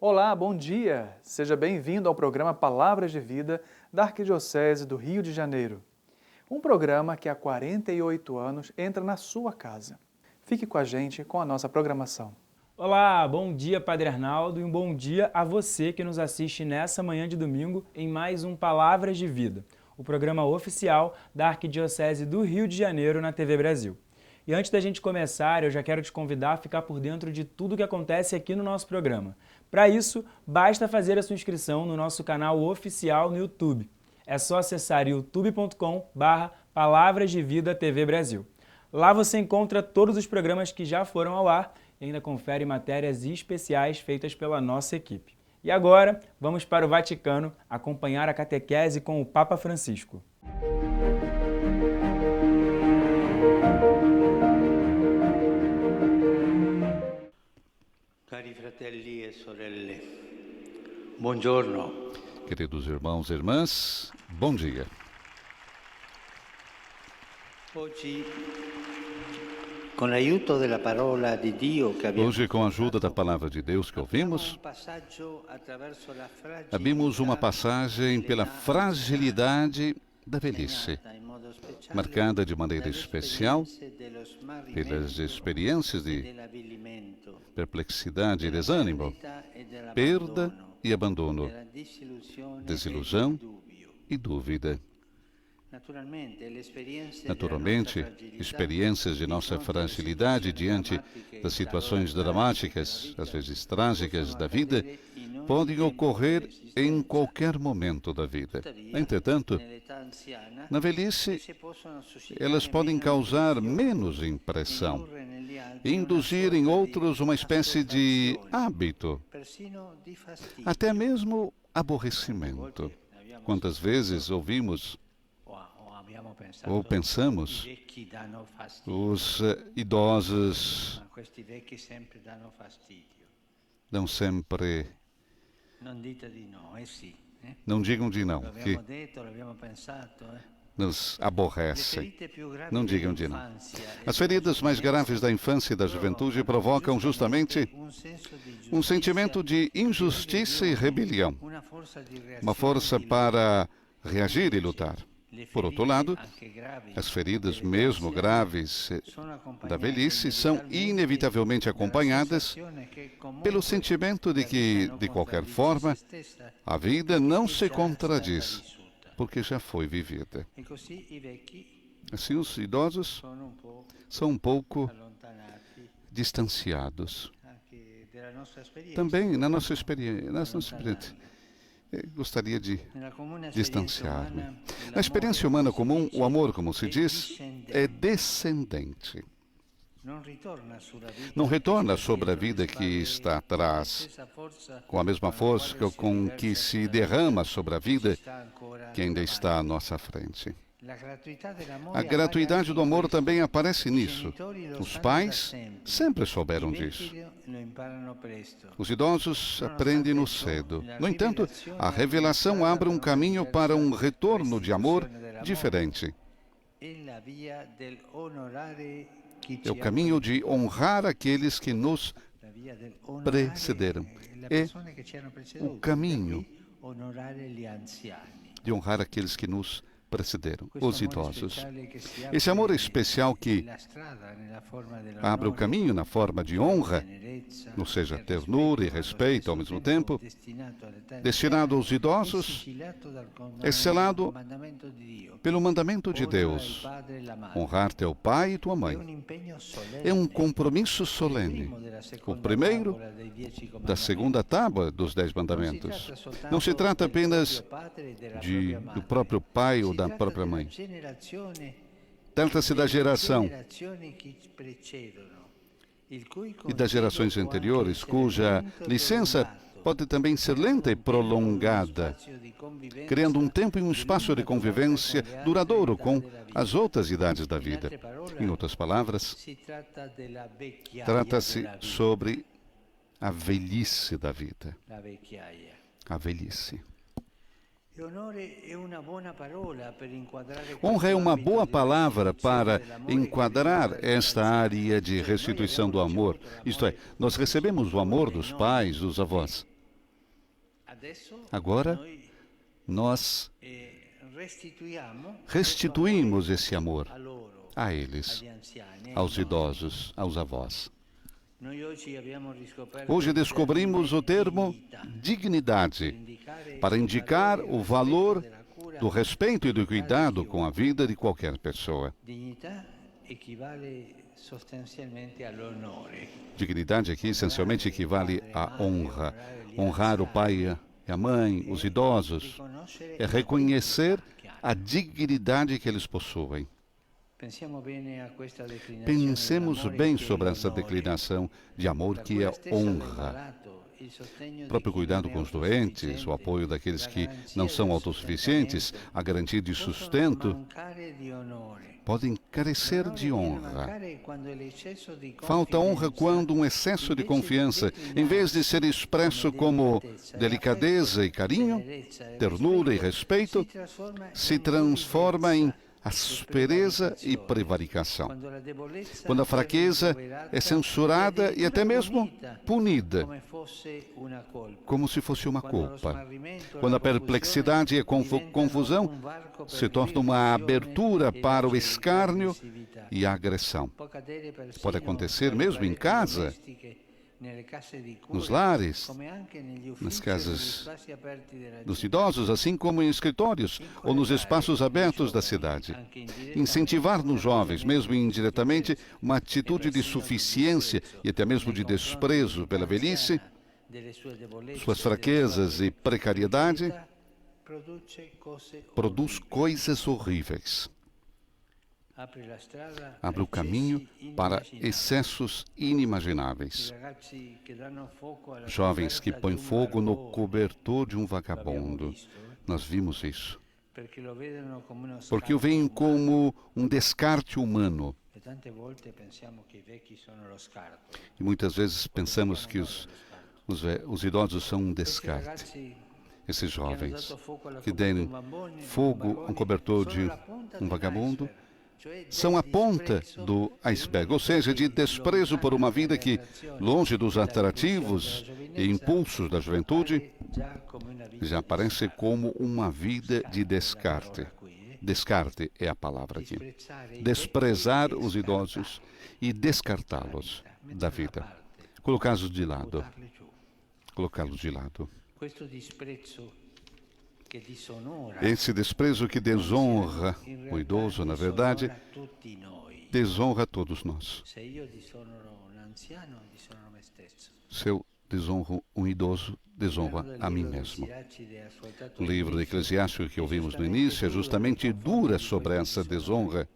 Olá, bom dia! Seja bem-vindo ao programa Palavras de Vida da Arquidiocese do Rio de Janeiro. Um programa que há 48 anos entra na sua casa. Fique com a gente com a nossa programação. Olá, bom dia Padre Arnaldo e um bom dia a você que nos assiste nessa manhã de domingo em mais um Palavras de Vida, o programa oficial da Arquidiocese do Rio de Janeiro na TV Brasil. E antes da gente começar, eu já quero te convidar a ficar por dentro de tudo que acontece aqui no nosso programa. Para isso, basta fazer a sua inscrição no nosso canal oficial no YouTube. É só acessar youtube.com/Palavras de Vida TV Brasil. Lá você encontra todos os programas que já foram ao ar e ainda confere matérias especiais feitas pela nossa equipe. E agora, vamos para o Vaticano acompanhar a catequese com o Papa Francisco. Cari fratelli e sorelle, buongiorno. Queridos irmãos e irmãs, bom dia. Hoje, com a ajuda da palavra de Deus que ouvimos, abrimos uma passagem pela fragilidade da velhice, marcada de maneira especial pelas experiências de perplexidade e desânimo, perda e abandono, desilusão e dúvida. Naturalmente, experiências de nossa fragilidade diante das situações dramáticas, às vezes trágicas da vida, podem ocorrer em qualquer momento da vida. Entretanto, na velhice, elas podem causar menos impressão e induzir em outros uma espécie de hábito, até mesmo aborrecimento. Quantas vezes ouvimos ou pensamos, os idosos dão sempre... Não digam de não, que nos aborrecem. Não digam de não. As feridas mais graves da infância e da juventude provocam justamente um sentimento de injustiça e rebelião, uma força para reagir e lutar. Por outro lado, as feridas, mesmo graves, da velhice são inevitavelmente acompanhadas pelo sentimento de que, de qualquer forma, a vida não se contradiz, porque já foi vivida. Assim, os idosos são um pouco distanciados. Também na nossa experiência. Gostaria de distanciar-me. Na experiência humana comum, o amor, como se diz, é descendente. Não retorna sobre a vida que está atrás, com a mesma força com que se derrama sobre a vida que ainda está à nossa frente. A gratuidade do amor também aparece nisso. Os pais sempre souberam disso. Os idosos aprendem-no cedo. No entanto, a revelação abre um caminho para um retorno de amor diferente. É o caminho de honrar aqueles que nos precederam. É o caminho de honrar aqueles que nos precederam, os idosos. Esse amor especial que abre o caminho na forma de honra, ou seja, ternura e respeito ao mesmo tempo, destinado aos idosos, é selado pelo mandamento de Deus: honrar teu pai e tua mãe. É um compromisso solene, o primeiro da segunda tábua dos 10 mandamentos. Não se trata apenas do próprio pai ou da própria mãe. Trata-se da geração e das gerações anteriores, cuja licença pode também ser lenta e prolongada, criando um tempo e um espaço de convivência duradouro com as outras idades da vida. Em outras palavras, trata-se sobre a velhice da vida. A velhice. Honra é uma boa palavra para enquadrar esta área de restituição do amor. Isto é, nós recebemos o amor dos pais, dos avós. Agora, nós restituímos esse amor a eles, aos idosos, aos avós. Hoje descobrimos o termo dignidade para indicar o valor do respeito e do cuidado com a vida de qualquer pessoa. Dignidade aqui essencialmente equivale à honra. Honrar o pai e a mãe, os idosos, é reconhecer a dignidade que eles possuem. Pensemos bem sobre essa declinação de amor que é honra. O próprio cuidado com os doentes, o apoio daqueles que não são autossuficientes, a garantia de sustento, podem carecer de honra. Falta honra quando um excesso de confiança, em vez de ser expresso como delicadeza e carinho, ternura e respeito, se transforma em aspereza e prevaricação. Quando a fraqueza é censurada e até mesmo punida, como se fosse uma culpa. Quando a perplexidade e a confusão se torna uma abertura para o escárnio e a agressão. Pode acontecer mesmo em casa, nos lares, nas casas dos idosos, assim como em escritórios ou nos espaços abertos da cidade. Incentivar nos jovens, mesmo indiretamente, uma atitude de suficiência e até mesmo de desprezo pela velhice, suas fraquezas e precariedade, produz coisas horríveis. Abre o caminho para excessos inimagináveis. Jovens que põem fogo no cobertor de um vagabundo. Nós vimos isso. Porque o veem como um descarte humano. E muitas vezes pensamos que os idosos são um descarte. Esses jovens que deem fogo a um cobertor de um vagabundo são a ponta do iceberg, ou seja, de desprezo por uma vida que, longe dos atrativos e impulsos da juventude, já aparece como uma vida de descarte. Descarte é a palavra aqui. Desprezar os idosos e descartá-los da vida. Colocá-los de lado. Colocá-los de lado. Esse desprezo que desonra o idoso, na verdade, desonra todos nós. Se eu desonro um idoso, desonra a mim mesmo. O livro de Eclesiastes que ouvimos no início é justamente dura sobre essa desonra,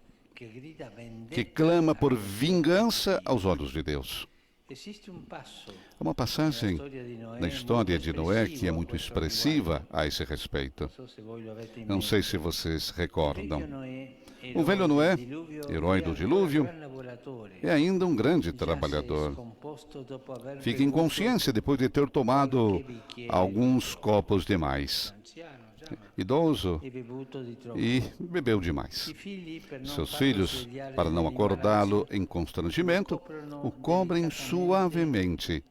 que clama por vingança aos olhos de Deus. Há uma passagem na história de Noé que é muito expressiva a esse respeito. Não sei se vocês recordam. O velho Noé, herói do dilúvio, é ainda um grande trabalhador. Fica em consciência depois de ter tomado alguns copos demais. Idoso, e bebeu demais. Seus filhos, para não acordá-lo em constrangimento, o cobrem suavemente,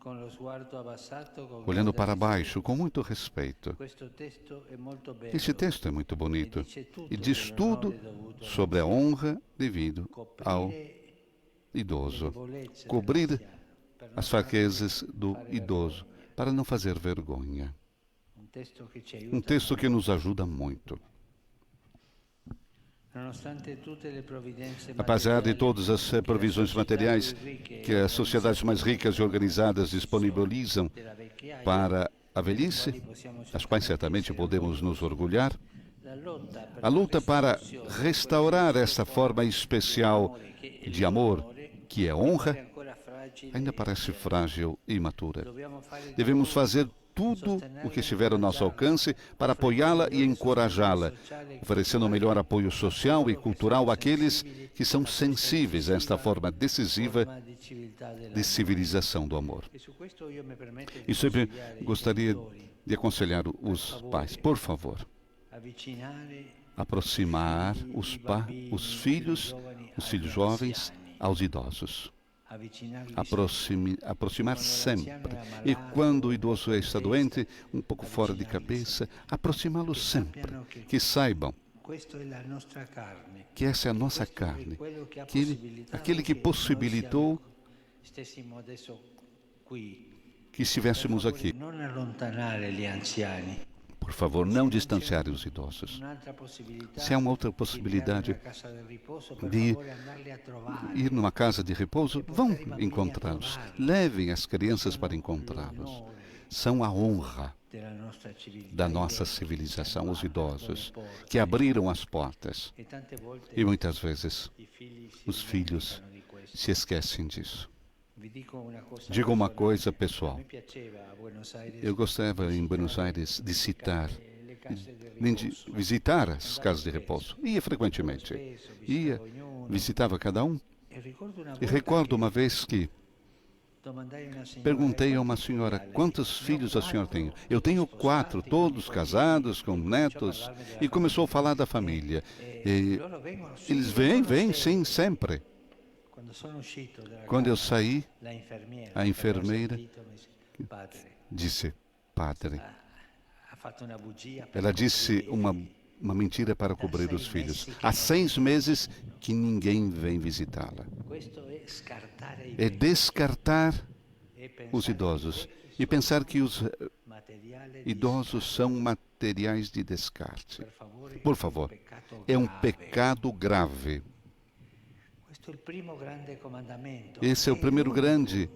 olhando para baixo com muito respeito. Esse texto é muito bonito e diz tudo sobre a honra devida ao idoso. Cobrir as fraquezas do idoso para não fazer vergonha. Um texto que nos ajuda muito. Apesar de todas as provisões materiais que as sociedades mais ricas e organizadas disponibilizam para a velhice, das quais certamente podemos nos orgulhar, a luta para restaurar essa forma especial de amor, que é honra, ainda parece frágil e imatura. Devemos fazer tudo o que estiver ao nosso alcance para apoiá-la e encorajá-la, oferecendo o melhor apoio social e cultural àqueles que são sensíveis a esta forma decisiva de civilização do amor. E sempre gostaria de aconselhar os pais, por favor, aproximar os filhos jovens aos idosos. aproximar sempre. E quando o idoso está doente, um pouco fora de cabeça, aproximá-lo sempre. Que saibam que essa é a nossa carne, aquele que possibilitou que estivéssemos aqui. Por favor, não distanciar os idosos. Se há uma outra possibilidade de ir numa casa de repouso, vão encontrá-los. Levem as crianças para encontrá-los. São a honra da nossa civilização, os idosos, que abriram as portas. E muitas vezes os filhos se esquecem disso. Digo uma coisa pessoal. Eu gostava em Buenos Aires de visitar as casas de repouso. Ia frequentemente. Visitava cada um. E recordo uma vez que perguntei a uma senhora: quantos filhos a senhora tem? Eu tenho 4, todos casados, com netos. E começou a falar da família. E eles vêm, sim, sempre. Quando eu saí, a enfermeira disse: padre, ela disse uma mentira para cobrir os filhos. Há 6 meses que ninguém vem visitá-la. É descartar os idosos e pensar que os idosos são materiais de descarte. Por favor, é um pecado grave. Esse é o primeiro grande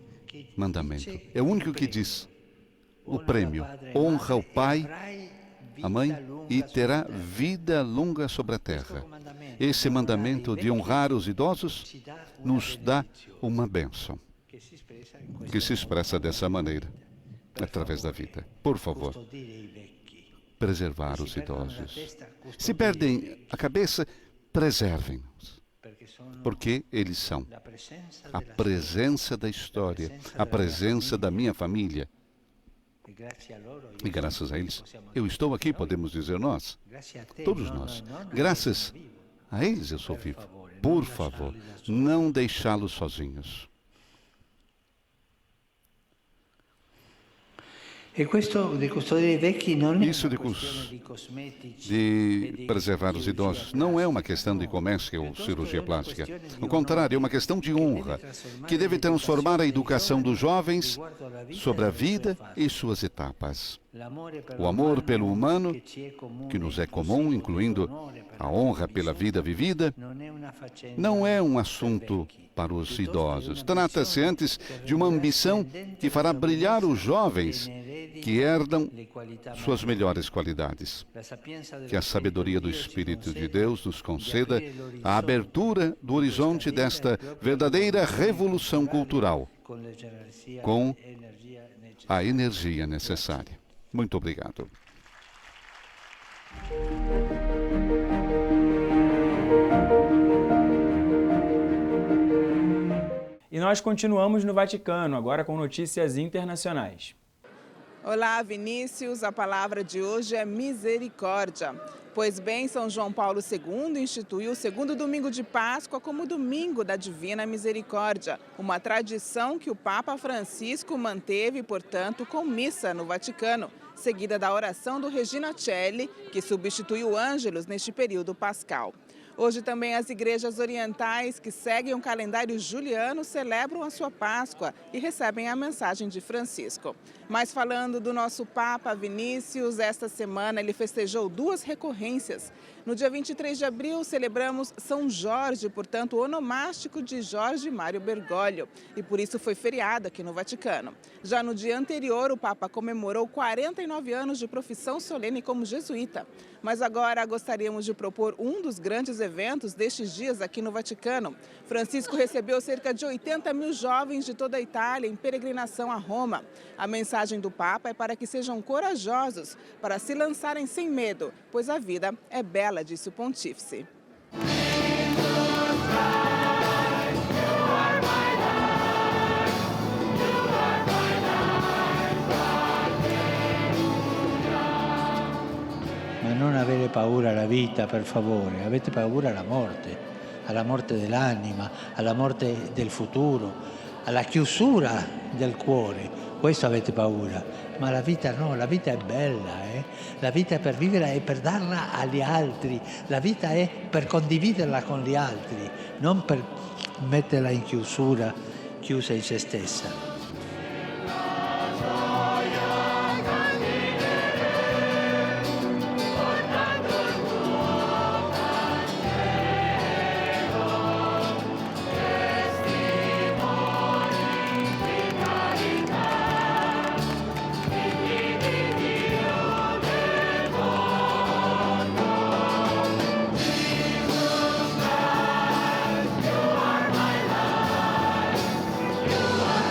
mandamento. É o único que diz o prêmio: honra o pai, a mãe, e terá vida longa sobre a terra. Esse mandamento de honrar os idosos nos dá uma bênção, que se expressa dessa maneira, através da vida. Por favor, preservar os idosos. Se perdem a cabeça, preservem-nos. Porque eles são a presença da história, a presença da minha família. E graças a eles, eu estou aqui, podemos dizer nós, todos nós. Graças a eles eu sou vivo. Por favor, não deixá-los sozinhos. Isso de preservar os idosos não é uma questão de comércio ou cirurgia plástica. Ao contrário, é uma questão de honra, que deve transformar a educação dos jovens sobre a vida e suas etapas. O amor pelo humano, que nos é comum, incluindo a honra pela vida vivida, não é um assunto para os idosos. Trata-se antes de uma ambição que fará brilhar os jovens que herdam suas melhores qualidades. Que a sabedoria do Espírito de Deus nos conceda a abertura do horizonte desta verdadeira revolução cultural, com a energia necessária. Muito obrigado. E nós continuamos no Vaticano, agora com notícias internacionais. Olá, Vinícius. A palavra de hoje é misericórdia. Pois bem, São João Paulo II instituiu o segundo domingo de Páscoa como Domingo da Divina Misericórdia, uma tradição que o Papa Francisco manteve, portanto, com missa no Vaticano, seguida da oração do Regina Coeli, que substitui o Ângelus neste período pascal. Hoje também as igrejas orientais que seguem o calendário juliano celebram a sua Páscoa e recebem a mensagem de Francisco. Mas falando do nosso Papa Vinícius, esta semana ele festejou 2 recorrências. No dia 23 de abril celebramos São Jorge, portanto o onomástico de Jorge Mário Bergoglio, e por isso foi feriado aqui no Vaticano. Já no dia anterior, o Papa comemorou 49 anos de profissão solene como jesuíta. Mas agora gostaríamos de propor um dos grandes eventos destes dias aqui no Vaticano. Francisco recebeu cerca de 80 mil jovens de toda a Itália em peregrinação a Roma. A mensagem do Papa é para que sejam corajosos, para se lançarem sem medo, pois a vida é bela, disse o pontífice. Ma non avere paura alla vita, per favore, avete paura alla morte dell'anima, alla morte del futuro, alla chiusura del cuore. Questo avete paura, ma la vita no, la vita è bella, La vita è per vivere e per darla agli altri, la vita è per condividerla con gli altri, non per metterla in chiusura, chiusa in se stessa.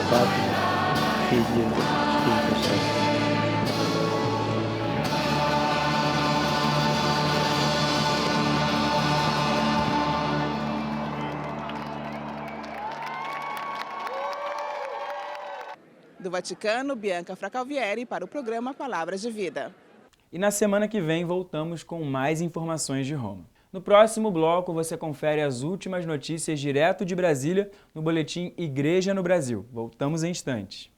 Padre, Figlio e Spirito Santo. Do Vaticano, Bianca Fracalvieri para o programa Palavras de Vida. E na semana que vem voltamos com mais informações de Roma. No próximo bloco você confere as últimas notícias direto de Brasília no boletim Igreja no Brasil. Voltamos em instantes.